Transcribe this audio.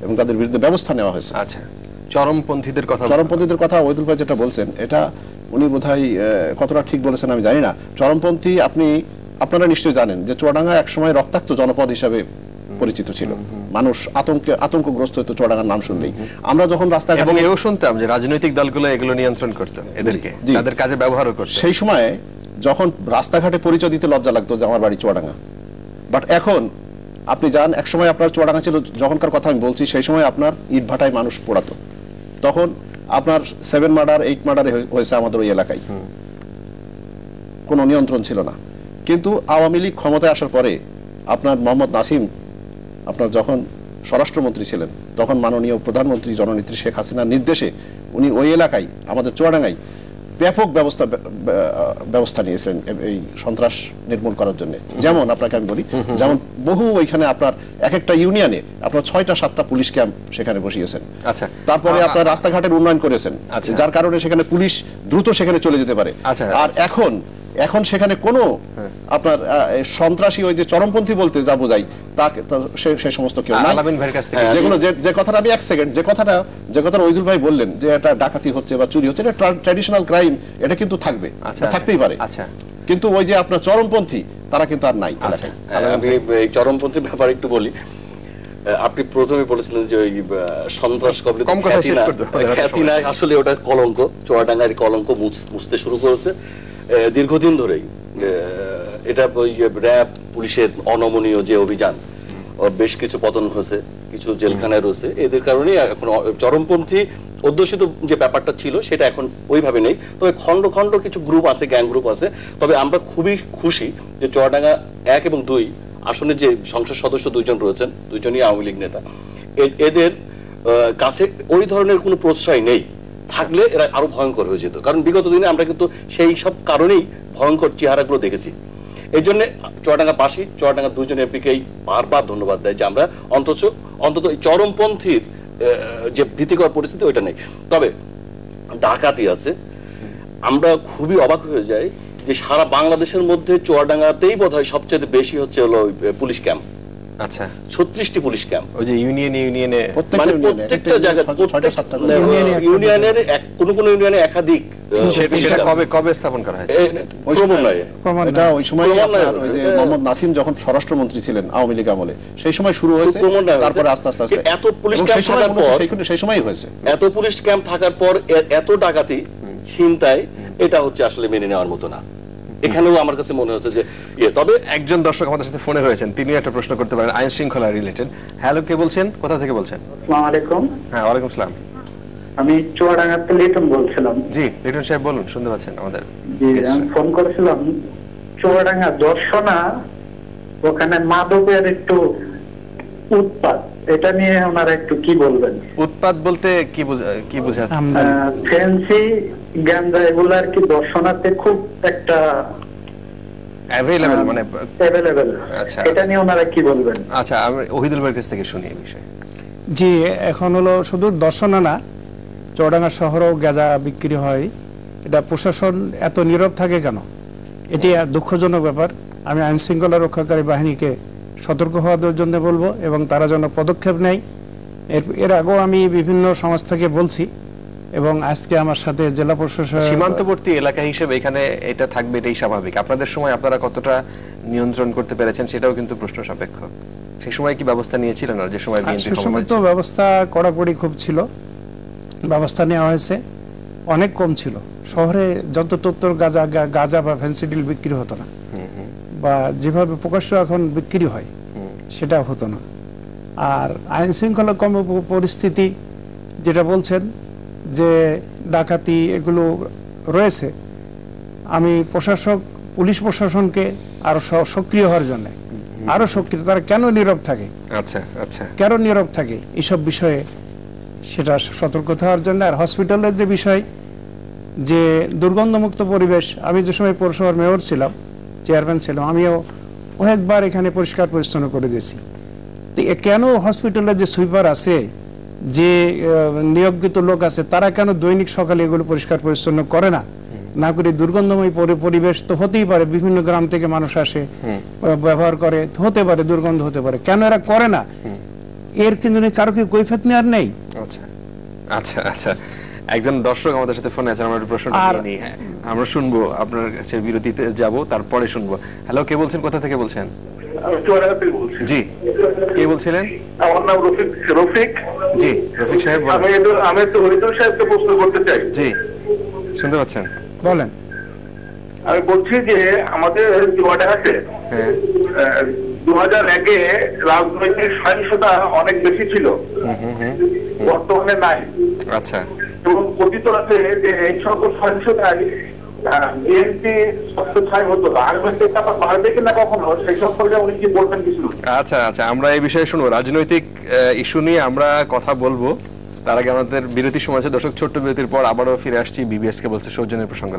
এবং তাদের বিরুদ্ধে ব্যবস্থা নেওয়া হয়েছে। আচ্ছা, চরমপন্থীদের কথা ওহিদুল ভাই যেটা বলছেন এটা উনি বোধহয় কতটা ঠিক বলেছেন আমি জানি না। চরমপন্থী আপনারা নিশ্চয়ই জানেন যে চুয়াডাঙ্গা একসময় রক্তাক্ত জনপদ হিসাবে পরিচিত ছিল, মানুষ আতঙ্কগ্রস্ত হতো চুয়াডাঙ্গার নাম শুনলেই। আমরা যখন রাস্তাঘাটে এবং এও শুনতাম যে রাজনৈতিক দলগুলো এগুলো নিয়ন্ত্রণ করত, এদেরকে তাদের কাজে ব্যবহারও করত। সেই সময় যখন রাস্তাঘাটে পরিচয় দিতে লজ্জা লাগতো যে আমার বাড়ি চুয়াডাঙ্গা, বাট এখন আপনি যান, একসময় আপনার চুয়াডাঙ্গা ছিল যখনকার কথা আমি বলছি, সেই সময় আপনার ইট ভাটায় মানুষ পোড়াতো, তখন আপনার 7 মার্ডার 8 মার্ডার হয়েছে আমাদের ওই এলাকায়, কোনো নিয়ন্ত্রণ ছিল না। কিন্তু আওয়ামী লীগ ক্ষমতায় আসার পরে আপনার মোহাম্মদ নাসিম আপনার যখন স্বরাষ্ট্রমন্ত্রী ছিলেন, তখন মাননীয় প্রধানমন্ত্রী জননেত্রী শেখ হাসিনার নির্দেশে উনি ওই এলাকায় আমাদের চুয়াডাঙ্গায় ব্যাপক ব্যবস্থা নিয়েছিলেন এই সন্ত্রাস নির্মূল করার জন্য। যেমন আপনাকে আমি বলি, যেমন বহু ওইখানে আপনার এক একটা ইউনিয়নে আপনার 6টা-7টা পুলিশ ক্যাম্প সেখানে বসিয়েছেন। আচ্ছা, তারপরে আপনার রাস্তাঘাটের উন্নয়ন করেছেন, যার কারণে সেখানে পুলিশ দ্রুত সেখানে চলে যেতে পারে। আর এখন সেখানে কোনো আপনার সন্ত্রাসী ওই যে চরমপন্থী বলতে যা বোঝাই সে সমস্ত কেউ নাই। যেগুলো যে কথাটা আমি 1 সেকেন্ড যে কথাটা ওহিদুল ভাই বললেন যে এটা ডাকাতি হচ্ছে বা চুরি হচ্ছে, এটা ট্র্যাডিশনাল ক্রাইম, এটা কিন্তু প্রথমেই থাকতেই পারে। কিন্তু ওই যে আপনার চরমপন্থী তারা কিন্তু আর নাই। আমি এই চরমপন্থীর ব্যাপারে একটু বলি। আপনি প্রথমে বলেছিলেন যে ওই সন্ত্রাস কবলিত খ্যাতিনা, আসলে ওটা কলঙ্ক, চুয়াডাঙ্গার কলঙ্ক মুছতে শুরু করেছে দীর্ঘদিন ধরেই। এটা ওই র্যাব পুলিশের অনমনীয় যে অভিযান, বেশ কিছু পতন হয়েছে, কিছু জেলখানায় রয়েছে, এদের কারণেই এখন চরমপন্থী অধ্যুষিত যে ব্যাপারটা ছিল সেটা এখন ওইভাবে নেই। তবে খন্ড খন্ড কিছু গ্রুপ আছে, গ্যাং গ্রুপ আছে। তবে আমরা খুবই খুশি যে চুয়াডাঙ্গা 1 এবং 2 আসনে যে সংসদ সদস্য 2 জন রয়েছেন, 2 জনই আওয়ামী লীগ নেতা, এদের কাছে ওই ধরনের কোনো প্রশ্রয় নেই। থাকলে এরা আরো ভয়ঙ্কর হয়ে যেত, কারণ বিগত দিনে আমরা কিন্তু সেই সব কারণেই ভয়ঙ্কর চেহারাগুলো দেখেছি। এই জন্য চুয়াডাঙ্গাবাসী, চুয়াডাঙ্গা 2 জন এমপিকেই বারবার ধন্যবাদ দেয় যে আমরা অন্তত এই চরমপন্থীর যে ভীতিকর পরিস্থিতি ওইটা নেই। তবে ডাকাতি আছে, আমরা খুবই অবাক হয়ে যাই যে সারা বাংলাদেশের মধ্যে চুয়াডাঙ্গাতেই বোধহয় সবচেয়ে বেশি হচ্ছে হলো প্রতিষ্ঠা ক্যাম্প। আচ্ছা, 36টি পুলিশ ক্যাম্প, ওই যে ইউনিয়নে মানে প্রত্যেকটা জায়গায় ইউনিয়নের কোন ইউনিয়নে একাধিক। সেটা কবে স্থাপন করা হয়েছে? এটা ওই সময় আপনার ওই যে মোহাম্মদ নাসিম যখন স্বরাষ্ট্রমন্ত্রী ছিলেন আওয়ামী লীগ আমলে, সেই সময় শুরু হয়েছে, তারপরে আস্তে আস্তে এত পুলিশ ক্যাম্প থাকার পর, সেই সময়ই হয়েছে, এত পুলিশ ক্যাম্প থাকার পর এত ডাকাতি ছিনতাই, এটা হচ্ছে আসলে মেনে নেওয়ার মতো না। এখানেও আমার কাছে মনে হচ্ছে যে তবে একজন দর্শক আমাদের সাথে ফোনে রয়েছেন, তিনি একটা প্রশ্ন করতে পারেন আইন শৃঙ্খলা রিলেটেড। হ্যালো, কে বলছেন, কোথা থেকে বলছেন? আসসালামু আলাইকুম। হ্যাঁ, ওয়ালাইকুম আসসালাম। আমি চুয়াডাঙ্গা থেকে লিটন বলছিলাম। জি লিটন সাহেব বলুন, শুনতে পাচ্ছেন আমাদের? জি, আমি ফোন করেছিলাম চুয়াডাঙ্গা দর্শনা, ওখানে মাদকের একটু উৎপাত, এটা নিয়ে ওনারা একটু কি বলবেন? উৎপাত বলতে কি বোঝাচ্ছেন? ফ্যান্সি গাঁজা এগুলো আর কি দর্শনাতে খুব একটা অ্যাভেলেবল, মানে অ্যাভেলেবল। আচ্ছা, এটা নিয়ে ওনারা কি বলবেন? আচ্ছা, আমি ওহিদুল ভাইয়ের কাছ থেকে শুনি এই বিষয়ে। জি, এখন হলো শুধু দর্শনা না, চুয়াডাঙ্গা শহরেও গাঁজা বিক্রি হয়। এটা প্রশাসন এত নীরব থাকে কেন? এটি দুঃখজনক ব্যাপার। আমি আইন শৃঙ্খলা রক্ষাকারী বাহিনীকে সতর্ক হওয়ার জন্য বলবো এবং তারা যেন পদক্ষেপ নেয়। এর আগেও আমি বিভিন্ন সংস্থাকে বলছি এবং আজকে আমার সাথে জেলা প্রশাসন, সীমান্তবর্তী এলাকা হিসেবে এখানে এটা থাকবে, এটাই স্বাভাবিক। আপনাদের সময় আপনারা কতটা নিয়ন্ত্রণ করতে পেরেছেন সেটাও কিন্তু প্রশ্ন সাপেক্ষ। সেই সময় কি ব্যবস্থা নিয়েছিলেন? যে সময় তো ব্যবস্থা কড়াকড়ি খুব ছিল, ব্যবস্থা নেওয়া হয়েছে, অনেক কম ছিল। শহরে যত তথ্য গাঁজা বা ফেন্সিডিল বিক্রি হতো না, বা যেভাবে প্রকাশ্য এখন বিক্রি হয় সেটা হতো না। আর আইন শৃঙ্খলা কম পরিস্থিতি যেটা বলছেন যে ডাকাতি এগুলো রয়েছে, আমি পুলিশ প্রশাসনকে আরো সক্রিয় হওয়ার জন্য, আরো সক্রিয়, তারা কেন নীরব থাকে, কেন নীরব থাকে এইসব বিষয়ে সেটা সতর্ক হওয়ার জন্য। আর হসপিটালের যে বিষয়, যে দুর্গন্ধমুক্ত পরিবেশ, আমি যে সময় পৌরসভার মেয়র ছিলাম, চেয়ারম্যান ছিলাম, আমিও কয়েকবার এখানে পরিষ্কার পরিচ্ছন্ন করে দিয়েছি। কেন হসপিটালের যে সুইপার আছে, যে নিয়োজিত লোক আছে, তারা কেন দৈনিক সকালে এগুলো পরিষ্কার পরিচ্ছন্ন করে না? না করে দুর্গন্ধময় পরিবেশ তো হতেই পারে, বিভিন্ন গ্রাম থেকে মানুষ আসে, ব্যবহার করে, হতে পারে দুর্গন্ধ হতে পারে, কেন এরা করে না? এর কিন্তু কারো কি কৈফিয়ত নেওয়ার নেই। আচ্ছা আচ্ছা আচ্ছা, একজন দর্শক আমাদের সাথে ফোনে আছেন, আমরা একটু প্রশ্ন নিয়ে হ্যাঁ আমরা শুনবো, আপনার কাছে বিরতিতে যাব, তারপরে শুনবো। হ্যালো, কে বলছেন, কোথা থেকে বলছেন? জি, কে বলছিলেন? আমার নাম রফিক। রফিক জি, রফিক সাহেব আমি একটু হরিদুল সাহেবকে প্রশ্ন করতে চাই। জি, শুনতে পাচ্ছেন? বলেন। আমি বলছি যে আমাদের চুয়াডাঙ্গাতে 2001-এ রাজনৈতিক সহিংসতা অনেক বেশি ছিল, বর্তমানে নাই। আচ্ছা, এবং কথিত আছে যে এই সকল সহিংসতায় বিএনপি ছাই হতো, রাজনৈতিক ব্যাপার বাড়বে কিনা কখনো, সেই সম্পর্কে উনি কি বলবেন কিছু? আচ্ছা আচ্ছা, আমরা এই বিষয়ে শুনবো, রাজনৈতিক ইস্যু নিয়ে আমরা কথা বলবো। তার আগে আমাদের বিরতির সময় আছে দর্শক, ছোট্ট বিরতির পর আবারও ফিরে আসছি বিবিএস কে বলছে সৌজন্যের প্রসঙ্গ।